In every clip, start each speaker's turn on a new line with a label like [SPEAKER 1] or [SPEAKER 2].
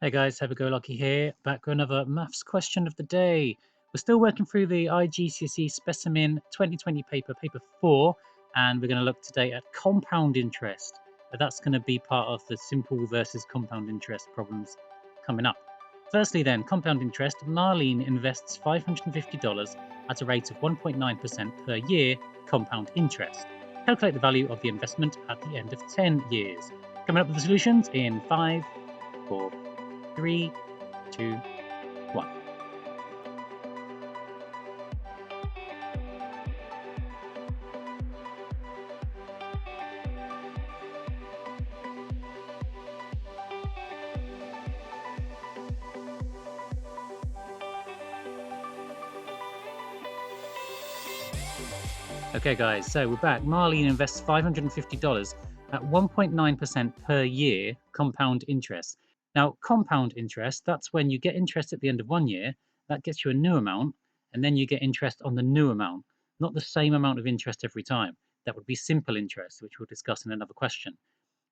[SPEAKER 1] Hey guys, Happy-Go-Lucky here, back with another maths question of the day. We're still working through the iGCSE Specimen 2020 paper 4, and we're going to look today at compound interest. But that's going to be part of the simple versus compound interest problems coming up. Firstly then, compound interest, Marlene invests $550 at a rate of 1.9% per year compound interest. Calculate the value of the investment at the end of 10 years. Coming up with the solutions in 5, 4, 3, 2, 1. Okay, guys, so we're back. Marlene invests $550 at 1.9% per year compound interest. Now, compound interest, that's when you get interest at the end of 1 year, that gets you a new amount, and then you get interest on the new amount, not the same amount of interest every time. That would be simple interest, which we'll discuss in another question.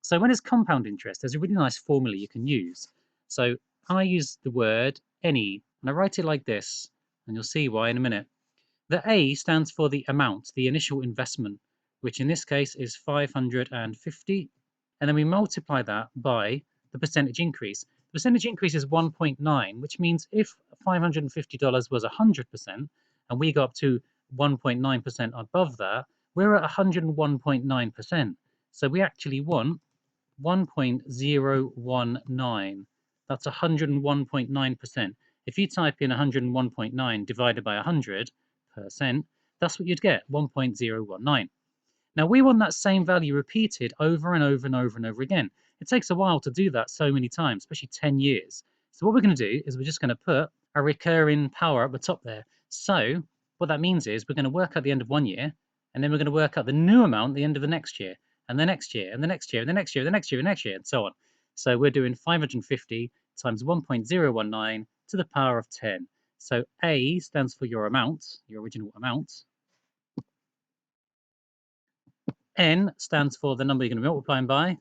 [SPEAKER 1] So when it's compound interest, there's a really nice formula you can use. So I use the word any, and I write it like this, and you'll see why in a minute. The A stands for the amount, the initial investment, which in this case is 550. And then we multiply that by the percentage increase. The percentage increase is 1.9, which means if $550 was 100% and we go up to 1.9% above that, we're at 101.9%. So we actually want 1.019. That's 101.9%. If you type in 101.9 divided by 100%, that's what you'd get, 1.019. Now we want that same value repeated over and over and over and over again. It takes a while to do that so many times, especially 10 years. So what we're going to do is we're just going to put a recurring power at the top there. So what that means is we're going to work out the end of 1 year, and then we're going to work out the new amount at the end of the next year, and the next year, and the next year, and the next year, and the next year, and the next year, and so on. So we're doing 550 times 1.019 to the power of 10. So A stands for your amount, your original amount. N stands for the number you're going to be multiplying by,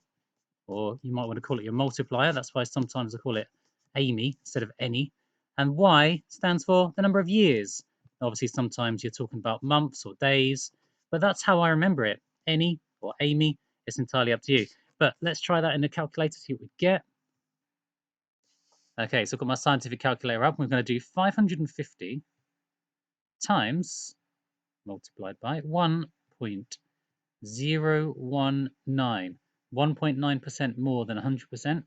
[SPEAKER 1] or you might want to call it your multiplier. That's why sometimes I call it Amy instead of any. And Y stands for the number of years. Obviously, sometimes you're talking about months or days, but that's how I remember it. Any or Amy, it's entirely up to you. But let's try that in the calculator, see what we get. Okay, so I've got my scientific calculator up. We're going to do 550 times multiplied by 1.019. 1.9% more than 100%,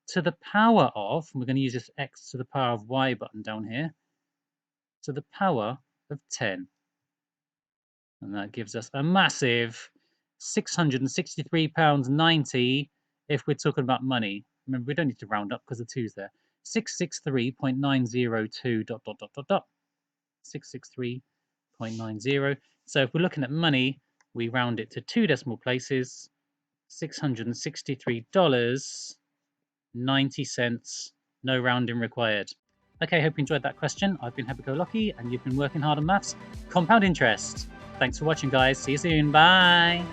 [SPEAKER 1] to the power of, and we're going to use this x to the power of y button down here, to the power of 10. And that gives us a massive £663.90 if we're talking about money. Remember, we don't need to round up because the 2's there. 663.902 ... 663.90. So if we're looking at money, we round it to 2 decimal places. $663.90, no rounding required. Okay, hope you enjoyed that question. I've been Happy-Go-Lucky, and you've been working hard on maths. Compound interest. Thanks for watching, guys. See you soon. Bye.